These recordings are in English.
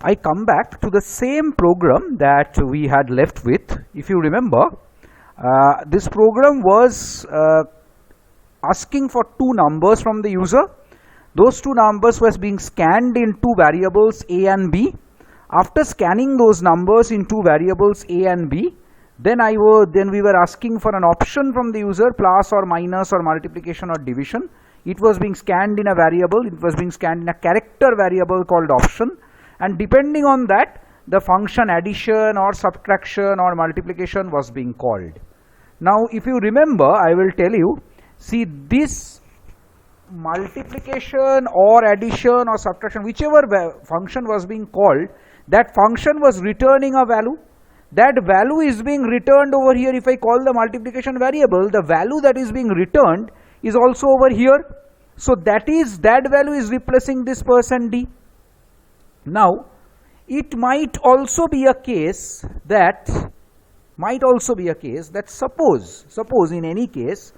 I come back to the same program that we had left with. If you remember, this program was asking for two numbers from the user. Those two numbers was being scanned in two variables A and B. After scanning those numbers in two variables A and B, then we were asking for an option from the user, plus or minus or multiplication or division. It was being scanned in a variable, it was being scanned in a character variable called option, and depending on that, the function addition or subtraction or multiplication was being called. Now if you remember, I will tell you, see this multiplication or addition or subtraction, whichever function was being called, that function was returning a value. That value is being returned over here. If I call the multiplication variable, the value that is being returned is also over here. So that value is replacing this %d. Now it might also be a case that suppose in any case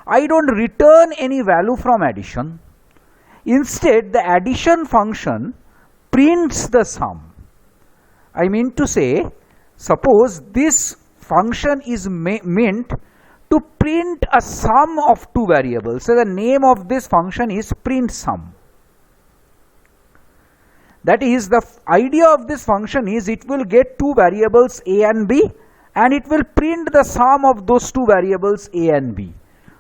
I don't return any value from addition. Instead, the addition function prints the sum. I mean to say, suppose this function is meant to print a sum of two variables. So the name of this function is print sum. That is, the idea of this function is it will get two variables A and B, and it will print the sum of those two variables A and B.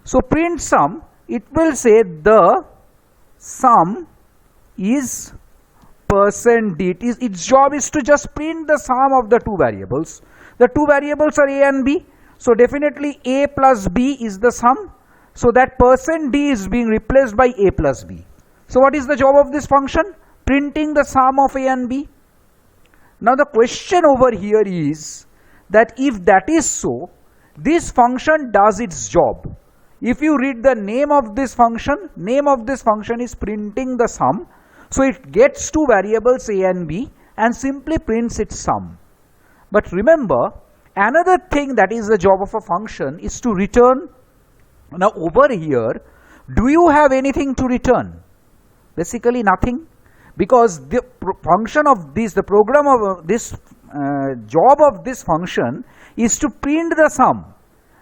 So print sum, it will say the sum is %d. Its job is to just print the sum of the two variables. The two variables are A and B. So definitely A plus B is the sum. So that %d is being replaced by A plus B. So what is the job of this function? Printing the sum of A and B. Now the question over here is that if that is so, this function does its job. If you read the name of this function is printing the sum. So it gets two variables A and B and simply prints its sum. But remember, another thing that is the job of a function is to return. Now over here, do you have anything to return? Basically nothing, because the function of this, the program of this, job of this function is to print the sum.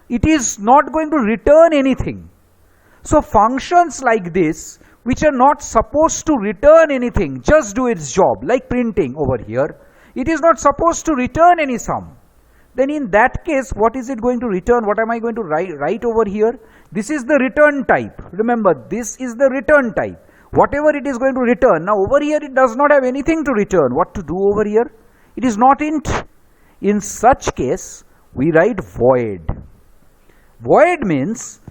It is not going to return anything. So functions like this, which are not supposed to return anything, just do its job, like printing over here. It is not supposed to return any sum. Then in that case, what is it going to return? What am I going to write over here? This is the return type. Remember, this is the return type. Whatever it is going to return. Now over here, it does not have anything to return. What to do over here? It is not int. In such case, we write void. Void means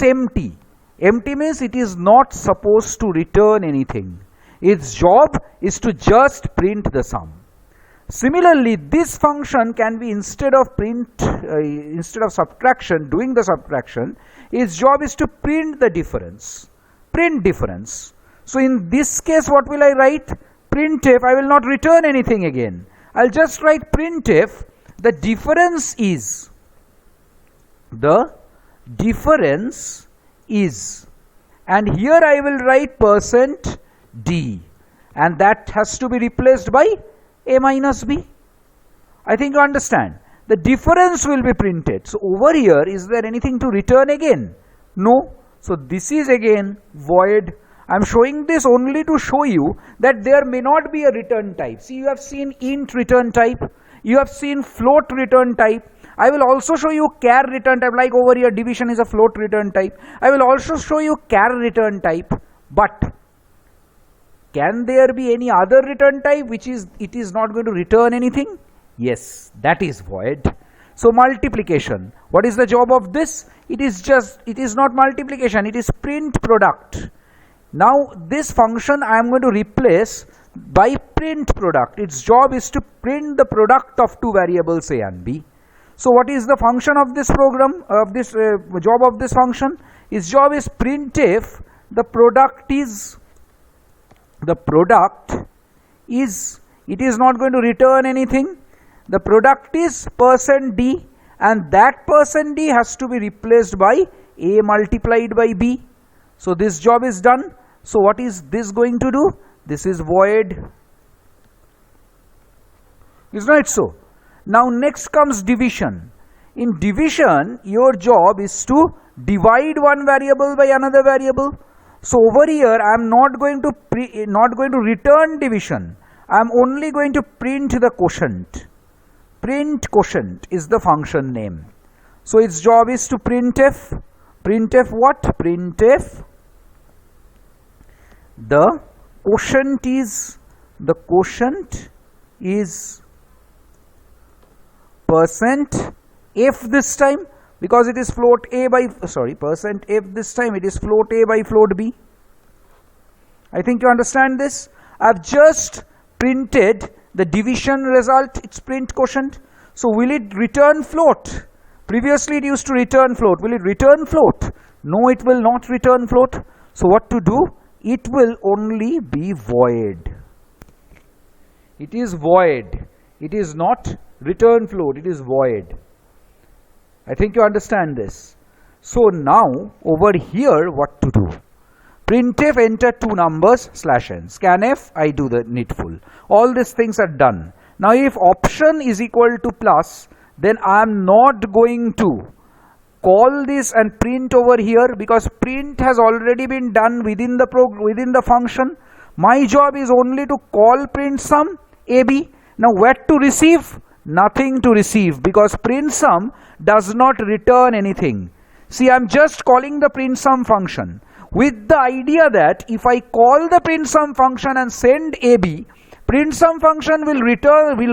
empty. Empty means it is not supposed to return anything. Its job is to just print the sum. Similarly, this function can be instead of subtraction, doing the subtraction, its job is to print the difference. Print difference. So in this case, what will I write? Printf. I will not return anything again. I'll just write printf. The difference is. And here I will write %d, and that has to be replaced by A minus B. I think you understand. The difference will be printed. So over here, is there anything to return again? No. So this is again void. I am showing this only to show you that there may not be a return type. See, you have seen int return type. You have seen float return type. I will also show you char return type, like over here division is a float return type. I will also show you char return type. But can there be any other return type which is it is not going to return anything? Yes, that is void. So multiplication. What is the job of this? It is not multiplication, it is print product. Now this function I am going to replace by print product. Its job is to print the product of two variables A and B. So what is the function of this program, of this job of this function? Its job is printf. The product is, it is not going to return anything. The product is %d, and that %d has to be replaced by A multiplied by B. So this job is done. So what is this going to do? This is void. Is not it so? Now next comes division. In division, your job is to divide one variable by another variable. So over here, I am not going to return division. I am only going to print the quotient. Print quotient is the function name. So its job is to printf. Printf what? Printf the quotient is %f this time, because it is float a by %f this time, it is float a by float b. I think you understand this. I have just printed the division result, its print quotient. So will it return float? Previously it used to return float. Will it return float? No, it will not return float. So what to do? It will only be void. It is void. It is not return float, it is void. I think you understand this. So now over here what to do? Printf enter two numbers /n. Scanf, I do the needful. All these things are done. Now if option is equal to plus, then I am not going to call this and print over here, because print has already been done within the function. My job is only to call print sum AB. Now what to receive? Nothing to receive, because print sum does not return anything. See, I am just calling the print sum function with the idea that if I call the print sum function and send AB, print sum function will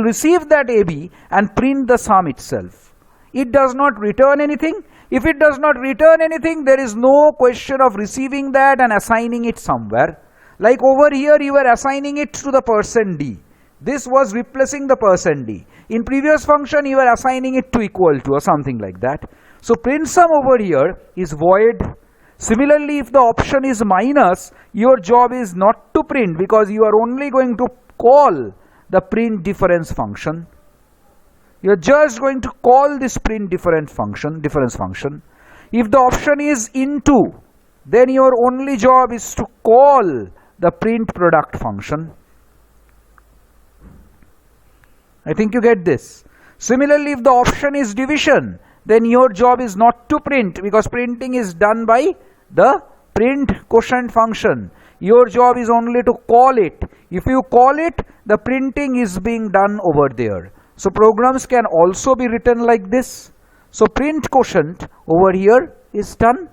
receive that AB and print the sum itself. It does not return anything. If it does not return anything, there is no question of receiving that and assigning it somewhere. Like over here, you were assigning it to the %d. This was replacing the %d. In previous function, you were assigning it to equal to or something like that. So print sum over here is void. Similarly, if the option is minus, your job is not to print, because you are only going to call the print difference function. You are just going to call this print difference function. If the option is into, then your only job is to call the print product function. I think you get this. Similarly, if the option is division, then your job is not to print, because printing is done by the print quotient function. Your job is only to call it. If you call it, the printing is being done over there. So programs can also be written like this. So print quotient over here is done,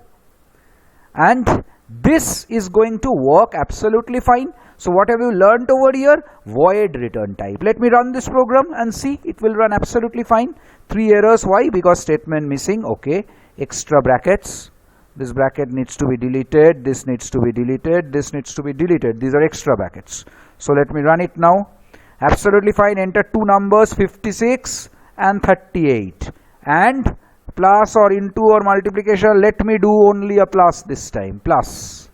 and this is going to work absolutely fine. So what have you learnt over here? Void return type. Let me run this program and see. It will run absolutely fine. 3 errors. Why? Because statement missing. Okay. Extra brackets. This bracket needs to be deleted. This needs to be deleted. This needs to be deleted. These are extra brackets. So let me run it now. Absolutely fine. Enter two numbers, 56 and 38. And plus or into or multiplication. Let me do only a plus this time. Plus.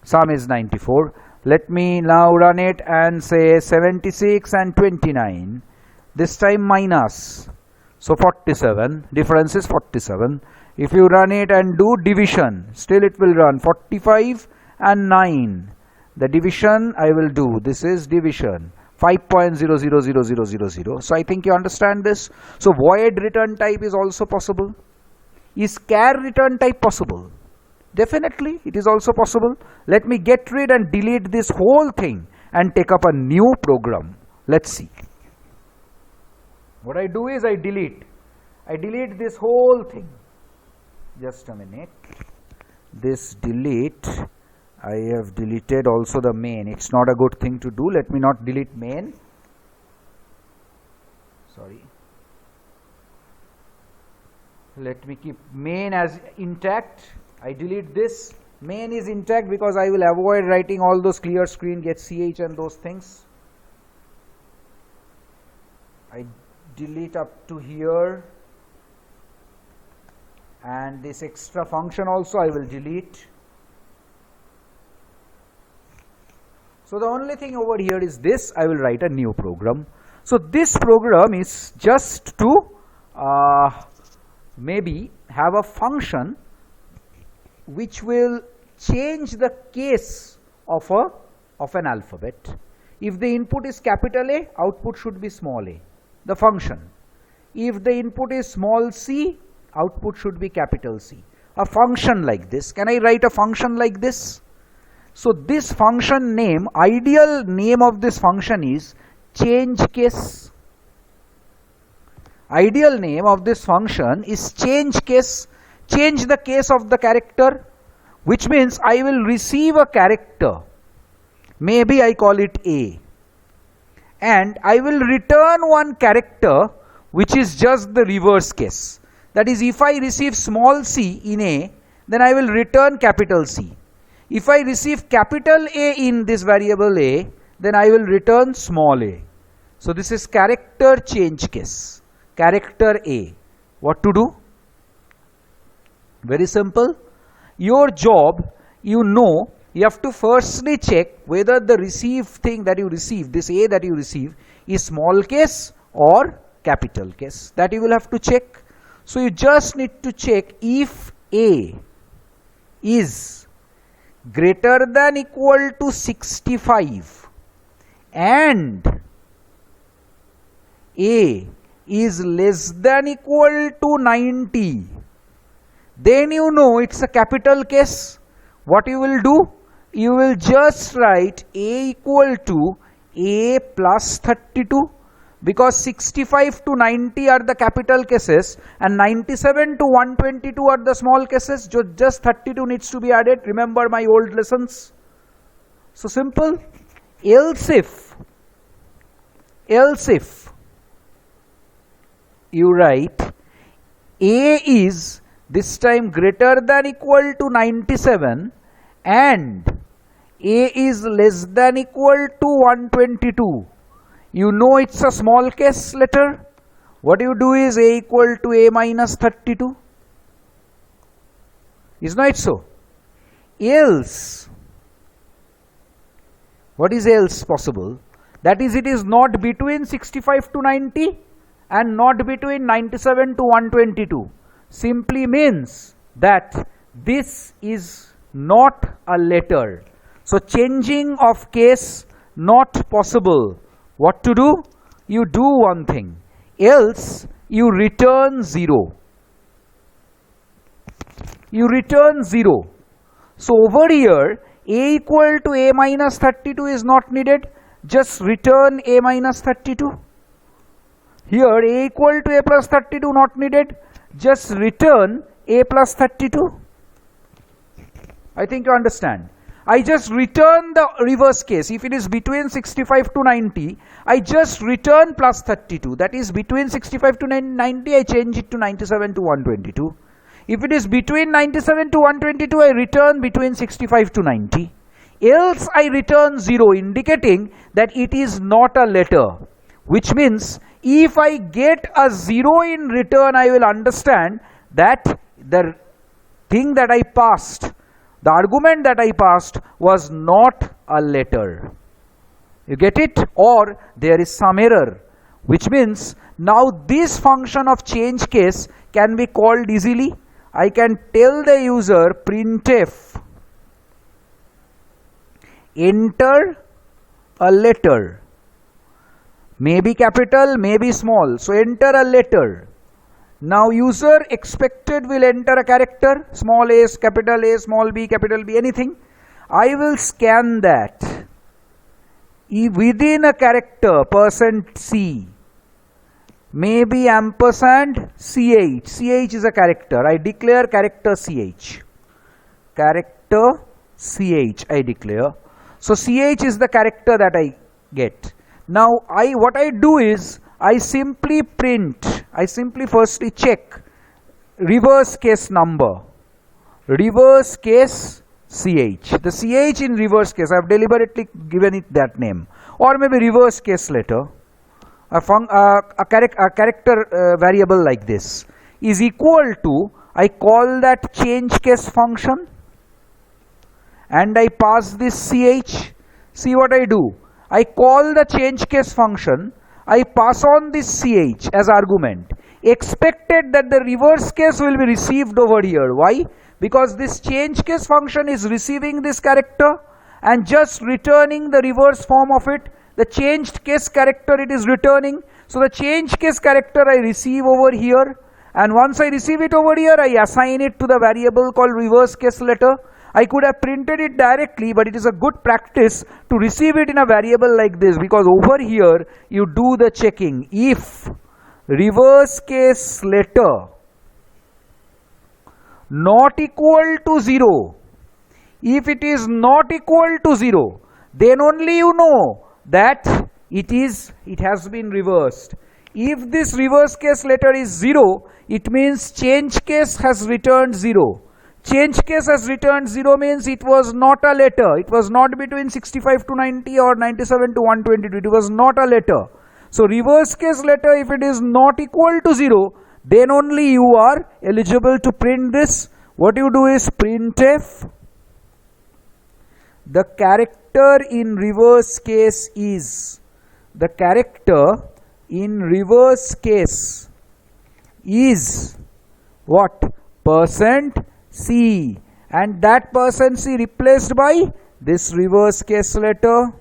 Sum is 94. Let me now run it and say 76 and 29. This time minus. So 47. Difference is 47. If you run it and do division, still it will run 45 and 9. The division I will do. This is division. 5.000000. So I think you understand this. So void return type is also possible. Is char return type possible? Definitely, it is also possible. Let me get rid and delete this whole thing and take up a new program. Let's see. What I do is I delete this whole thing. Just a minute. This delete, I have deleted also the main. It's not a good thing to do. Let me not delete main. Sorry. Let me keep main as intact. I delete this. Main is intact because I will avoid writing all those clear screen, get ch and those things. I delete up to here, and this extra function also I will delete. So the only thing over here is this. I will write a new program. So this program is just to maybe have a function which will change the case of an alphabet. If the input is capital A, output should be small a, the function. If the input is small c, output should be capital C. A function like this. Can I write a function like this? So this function name, ideal name of this function is change case. Ideal name of this function is change case. Change the case of the character, which means I will receive a character. Maybe I call it A. And I will return one character which is just the reverse case. That is, if I receive small c in A, then I will return capital C. If I receive capital A in this variable A, then I will return small a. So this is character change case. Character A. What to do? Very simple. Your job, you have to firstly check whether the received thing that you receive, this A that you receive, is small case or capital case. That you will have to check. So you just need to check if A is greater than equal to 65 and A is less than equal to 90, then you know it's a capital case. What you will do? You will just write A equal to A plus 32, because 65 to 90 are the capital cases and 97 to 122 are the small cases. Just 32 needs to be added. Remember my old lessons. So simple. Else if you write A is this time greater than equal to 97 and A is less than equal to 122, you know it's a small case letter. What you do is A equal to A minus 32. Is not it so? Else, what is else possible? That is, it is not between 65 to 90 and not between 97 to 122. Simply means that this is not a letter. So changing of case not possible. What to do? You do one thing. Else you return 0. You return 0. So over here A equal to A minus 32 is not needed. Just return A minus 32. Here A equal to A plus 32 not needed. Just return A plus 32. I think you understand. I just return the reverse case. If it is between 65 to 90, I just return plus 32. That is, between 65 to 90, I change it to 97 to 122. If it is between 97 to 122, I return between 65 to 90. Else I return 0, indicating that it is not a letter. Which means, if I get a 0 in return, I will understand that the thing that I passed, the argument that I passed was not a letter. You get it? Or there is some error. Which means, now this function of change case can be called easily. I can tell the user printf enter a letter. Maybe capital, maybe small. So enter a letter. Now user expected will enter a character, small a, capital A, small b, capital B, anything. I will scan that. Within a character, %C, maybe ampersand CH. CH is a character. I declare character CH. Character CH I declare. So CH is the character that I get. Now what I do is I simply firstly check reverse case number. Reverse case CH. The CH in reverse case, I have deliberately given it that name. Or maybe reverse case letter. A character variable like this is equal to, I call that change case function and I pass this CH. See what I do? I call the change case function, I pass on this CH as argument, expected that the reverse case will be received over here. Why? Because this change case function is receiving this character and just returning the reverse form of it. the changed case character it is returning. So the changed case character I receive over here, and once I receive it over here, I assign it to the variable called reverse case letter. I could have printed it directly, but it is a good practice to receive it in a variable like this, because over here you do the checking. If reverse case letter not equal to 0, if it is not equal to 0, then only you know that it has been reversed. If this reverse case letter is 0, it means change case has returned 0. Change case has returned 0 means it was not a letter. It was not between 65 to 90 or 97 to 122. It was not a letter. So reverse case letter, if it is not equal to 0, then only you are eligible to print this. What you do is printf. The character in reverse case is, the character in reverse case is what? %C, and that %C replaced by this reverse case letter.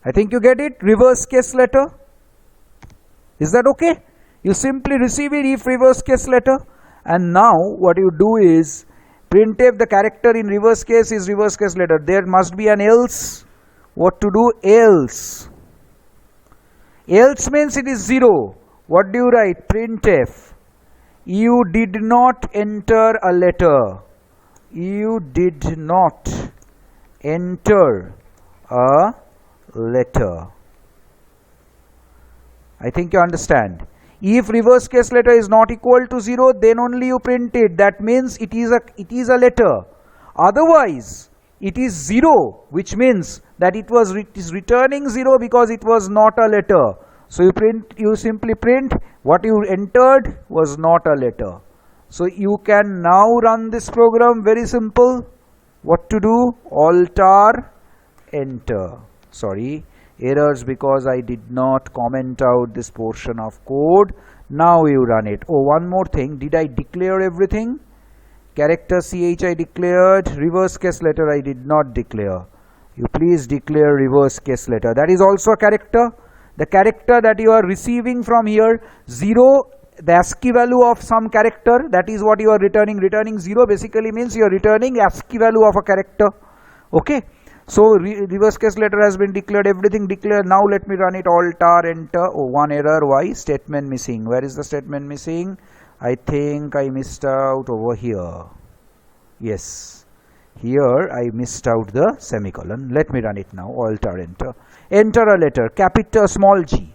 I think you get it, reverse case letter. Is that okay? You simply receive it if reverse case letter, and now what you do is printf the character in reverse case is reverse case letter. There must be an else. What to do? Else. Else means it is 0. What do you write? Printf. You did not enter a letter. You did not enter a letter. I think you understand. If reverse case letter is not equal to 0, then only you print it. That means it is a letter. Otherwise, it is 0, which means that it is returning 0 because it was not a letter. So you simply print what you entered was not a letter. So you can now run this program, very simple. What to do? Alter, enter. Sorry, errors because I did not comment out this portion of code. Now you run it. Oh, one more thing. Did I declare everything? Character CH I declared. Reverse case letter I did not declare. You please declare reverse case letter. That is also a character. The character that you are receiving from here, 0, the ASCII value of some character, that is what you are returning. Returning 0 basically means you are returning ASCII value of a character. Okay. So reverse case letter has been declared, everything declared. Now let me run it. Alter, enter. Oh, one error. Why? Statement missing. Where is the statement missing? I think I missed out over here. Yes. Here I missed out the semicolon. Let me run it now. Alter, enter. Enter a letter, capital small g.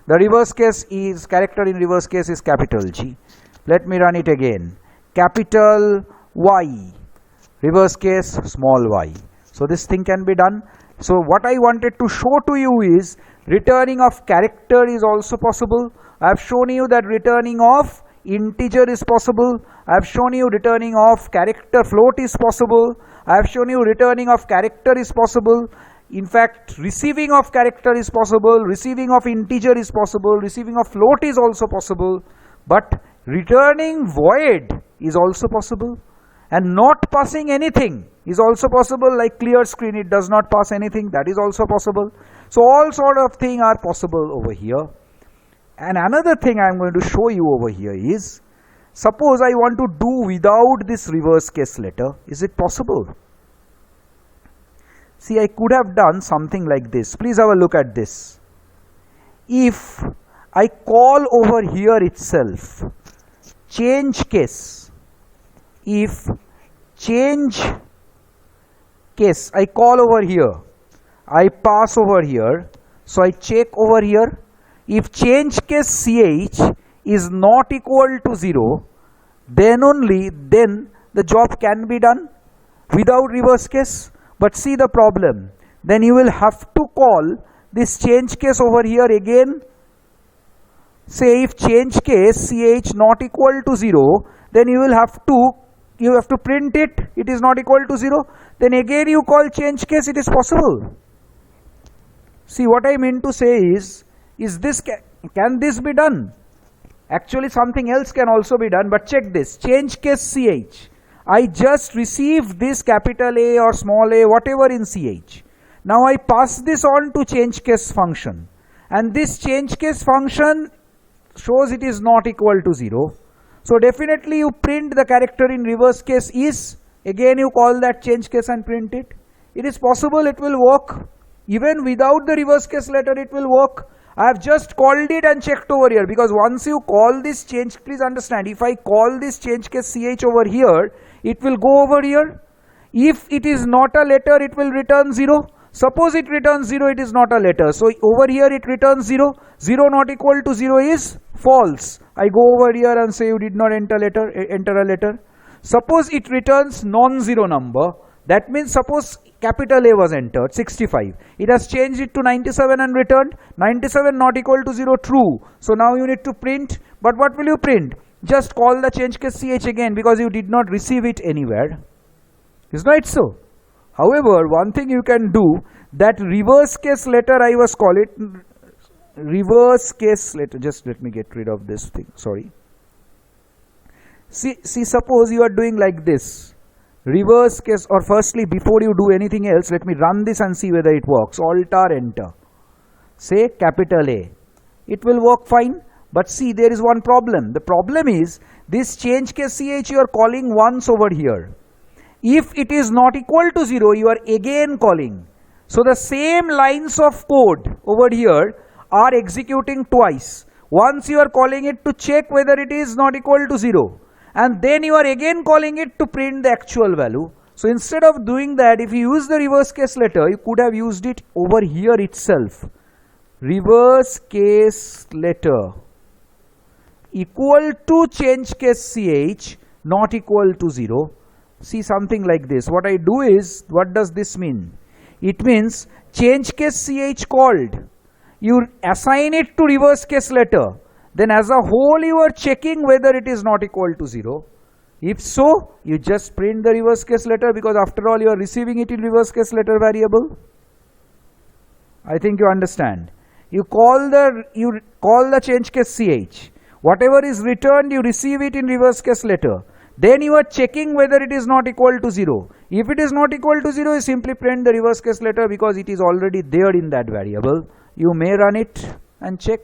The reverse case is, character in reverse case is capital G. Let me run it again. Capital Y. Reverse case small y. So this thing can be done. So what I wanted to show to you is returning of character is also possible. I have shown you that returning of integer is possible. I have shown you returning of character float is possible. I have shown you returning of character is possible. In fact, receiving of character is possible, receiving of integer is possible, receiving of float is also possible, but returning void is also possible, and not passing anything is also possible, like clear screen, it does not pass anything, that is also possible. So all sort of things are possible over here. And another thing I am going to show you over here is, suppose I want to do without this reverse case letter, is it possible? See, I could have done something like this. Please have a look at this. If I call over here itself, change case, if change case, I call over here, I pass over here, so I check over here. If change case ch is not equal to 0, then only then the job can be done without reverse case. But see the problem, then you will have to call this change case over here again. Say if change case ch not equal to 0, then you have to print it, it is not equal to 0. Then again you call change case, it is possible. See, what I mean to say is this, can this be done? Actually something else can also be done, but check this. Change case ch, I just received this capital A or small a, whatever in CH. Now I pass this on to change case function, and this change case function shows it is not equal to 0. So definitely you print the character in reverse case is, again you call that change case and print it. It is possible it will work. Even without the reverse case letter it will work. I have just called it and checked over here, because once you call this change, please understand, if I call this change case CH over here, it will go over here. If it is not a letter, it will return 0. Suppose it returns 0, it is not a letter. So over here it returns 0. 0 not equal to 0 is false. I go over here and say you did not enter a letter. Suppose it returns non-zero number. That means suppose capital A was entered, 65. It has changed it to 97 and returned. 97 not equal to 0, true. So now you need to print. But what will you print? Just call the change case CH again, because you did not receive it anywhere. Is not so? However, one thing you can do, that reverse case letter, I was call it reverse case letter. Just let me get rid of this thing. Sorry. See, suppose you are doing like this. Reverse case, or firstly, before you do anything else, let me run this and see whether it works. Alt enter. Say capital A. It will work fine. But see, there is one problem. The problem is this change case CH you are calling once over here. If it is not equal to 0, you are again calling. So the same lines of code over here are executing twice. Once you are calling it to check whether it is not equal to 0. And then you are again calling it to print the actual value. So instead of doing that, if you use the reverse case letter, you could have used it over here itself. Reverse case letter equal to change case CH not equal to 0. See, something like this. What I do is, what does this mean? It means change case CH called. You assign it to reverse case letter. Then as a whole you are checking whether it is not equal to 0. If so, you just print the reverse case letter, because after all you are receiving it in reverse case letter variable. I think you understand. You call the change case CH. Whatever is returned, you receive it in reverse case letter. Then you are checking whether it is not equal to 0. If it is not equal to 0, you simply print the reverse case letter, because it is already there in that variable. You may run it and check.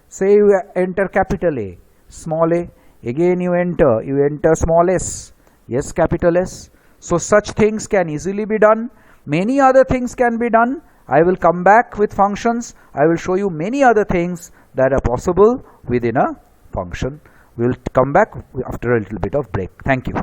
Say you enter capital A, small a, again you enter small s, yes, capital S. So such things can easily be done. Many other things can be done. I will come back with functions. I will show you many other things that are possible within a function. We will come back after a little bit of break. Thank you.